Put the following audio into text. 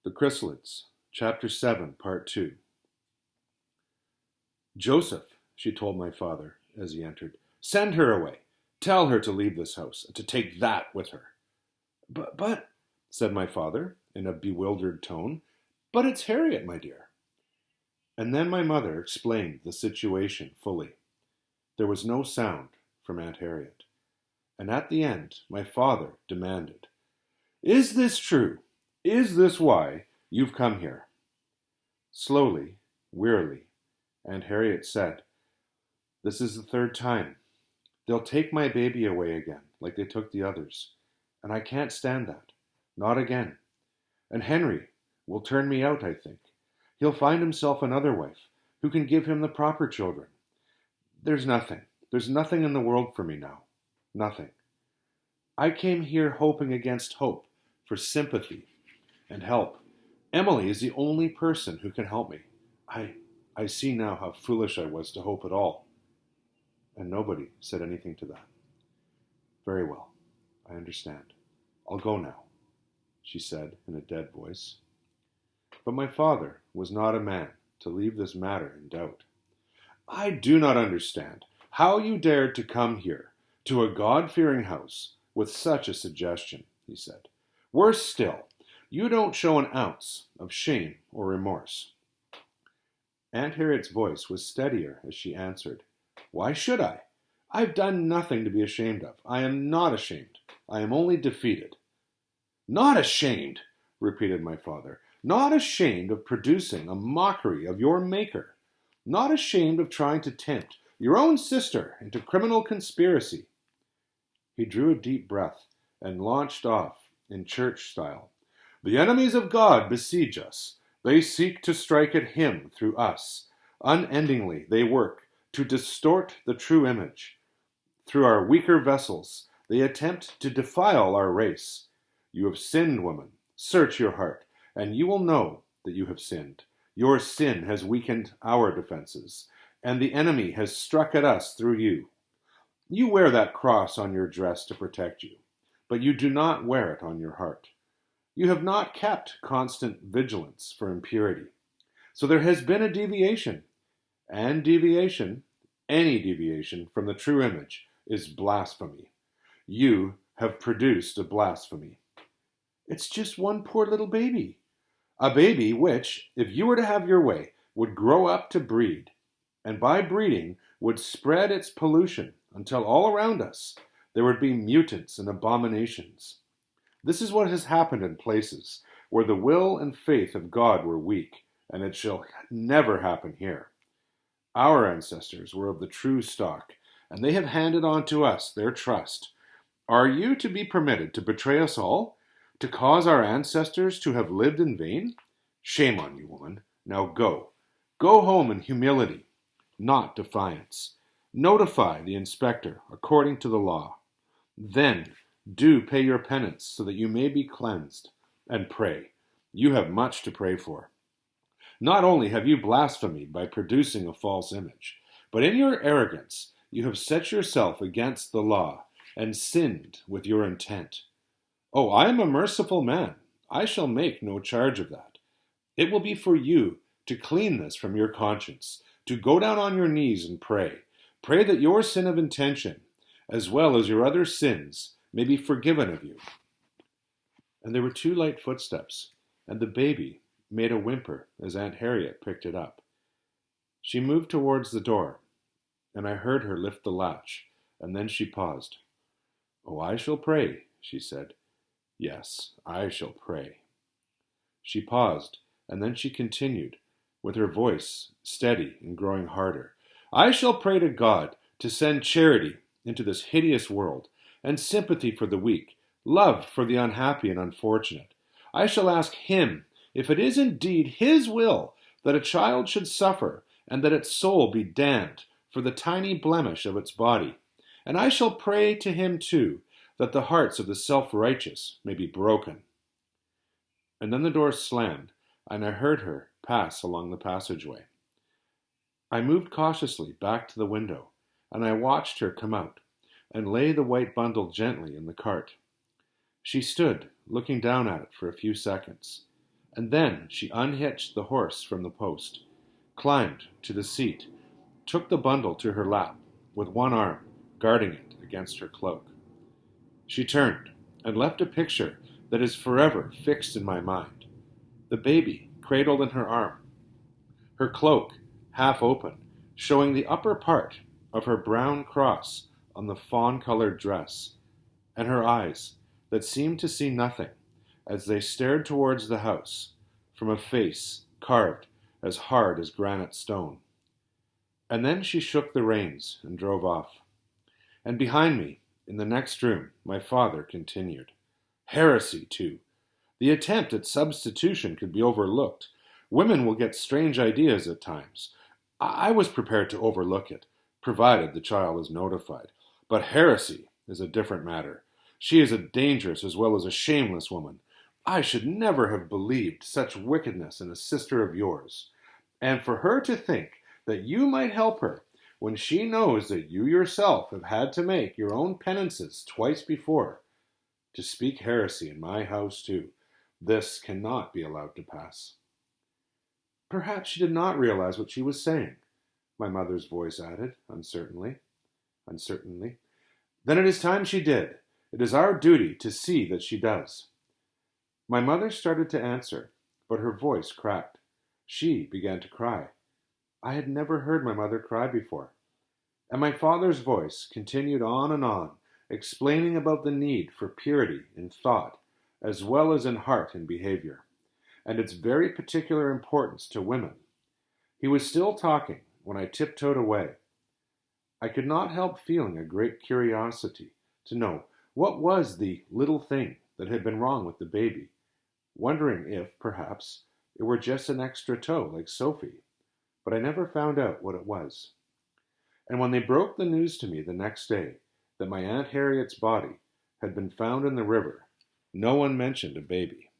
The Chrysalids, Chapter 7, Part 2. "Joseph," she told my father as he entered, "send her away. Tell her to leave this house and to take that with her." But, said my father in a bewildered tone, "but it's Harriet, my dear." And then my mother explained the situation fully. There was no sound from Aunt Harriet. And at the end, my father demanded, "Is this true? Is this why you've come here?" Slowly, wearily, Aunt Harriet said, "This is the third time. They'll take my baby away again, like they took the others. And I can't stand that. Not again. And Henry will turn me out, I think. He'll find himself another wife who can give him the proper children. There's nothing in the world for me now. Nothing. I came here hoping against hope for sympathy and help. Emily is the only person who can help me. I see now how foolish I was to hope at all." And nobody said anything to that. "Very well, I understand. I'll go now," she said in a dead voice. But my father was not a man to leave this matter in doubt. "I do not understand how you dared to come here, to a God-fearing house, with such a suggestion," he said. "Worse still, you don't show an ounce of shame or remorse." Aunt Harriet's voice was steadier as she answered, "Why should I? I've done nothing to be ashamed of. I am not ashamed. I am only defeated." "Not ashamed," repeated my father. "Not ashamed of producing a mockery of your Maker. Not ashamed of trying to tempt your own sister into criminal conspiracy." He drew a deep breath and launched off in church style. "The enemies of God besiege us. They seek to strike at him through us. Unendingly they work to distort the true image. Through our weaker vessels they attempt to defile our race. You have sinned, woman. Search your heart, and you will know that you have sinned. Your sin has weakened our defenses, and the enemy has struck at us through you. You wear that cross on your dress to protect you, but you do not wear it on your heart. You have not kept constant vigilance for impurity. So there has been a deviation, and deviation, any deviation from the true image, is blasphemy. You have produced a blasphemy. It's just one poor little baby. A baby which, if you were to have your way, would grow up to breed, and by breeding would spread its pollution until all around us there would be mutants and abominations. This is what has happened in places where the will and faith of God were weak, and it shall never happen here. Our ancestors were of the true stock, and they have handed on to us their trust. Are you to be permitted to betray us all, to cause our ancestors to have lived in vain? Shame on you, woman. Now go. Go home in humility, not defiance. Notify the inspector according to the law. Then do pay your penance so that you may be cleansed, and pray. You have much to pray for. Not only have you blasphemed by producing a false image, but in your arrogance you have set yourself against the law and sinned with your intent. Oh, I am a merciful man. I shall make no charge of that. It will be for you to clean this from your conscience, to go down on your knees and pray. Pray that your sin of intention, as well as your other sins, may be forgiven of you." And there were two light footsteps, and the baby made a whimper as Aunt Harriet picked it up. She moved towards the door, and I heard her lift the latch, and then she paused. "Oh, I shall pray," she said. "Yes, I shall pray." She paused, and then she continued, with her voice steady and growing harder. "I shall pray to God to send charity into this hideous world, and sympathy for the weak, love for the unhappy and unfortunate. I shall ask Him if it is indeed His will that a child should suffer and that its soul be damned for the tiny blemish of its body. And I shall pray to Him too, that the hearts of the self-righteous may be broken." And then the door slammed, and I heard her pass along the passageway. I moved cautiously back to the window, and I watched her come out and lay the white bundle gently in the cart. She stood, looking down at it for a few seconds, And then she unhitched the horse from the post, climbed to the seat, took the bundle to her lap, with one arm guarding it against her cloak. She turned and left a picture that is forever fixed in my mind. The baby cradled in her arm, her cloak half open, showing the upper part of her brown cross on the fawn-colored dress, and her eyes that seemed to see nothing as they stared towards the house from a face carved as hard as granite stone. And then she shook the reins and drove off. And behind me, in the next room, my father continued. Heresy, too. The attempt at substitution could be overlooked. Women will get strange ideas at times. I was prepared to overlook it, provided the child is notified. But heresy is a different matter. She is a dangerous as well as a shameless woman. I should never have believed such wickedness in a sister of yours. And for her to think that you might help her when she knows that you yourself have had to make your own penances twice before. To speak heresy in my house, too, this cannot be allowed to pass. Perhaps she did not realize what she was saying, my mother's voice added, uncertainly. Then it is time she did. It is our duty to see that she does. My mother started to answer, but her voice cracked. She began to cry. I had never heard my mother cry before. And my father's voice continued on, explaining about the need for purity in thought, as well as in heart and behavior, and its very particular importance to women. He was still talking when I tiptoed away. I could not help feeling a great curiosity to know what was the little thing that had been wrong with the baby, wondering if, perhaps, it were just an extra toe like Sophie, but I never found out what it was. And when they broke the news to me the next day that my Aunt Harriet's body had been found in the river, no one mentioned a baby.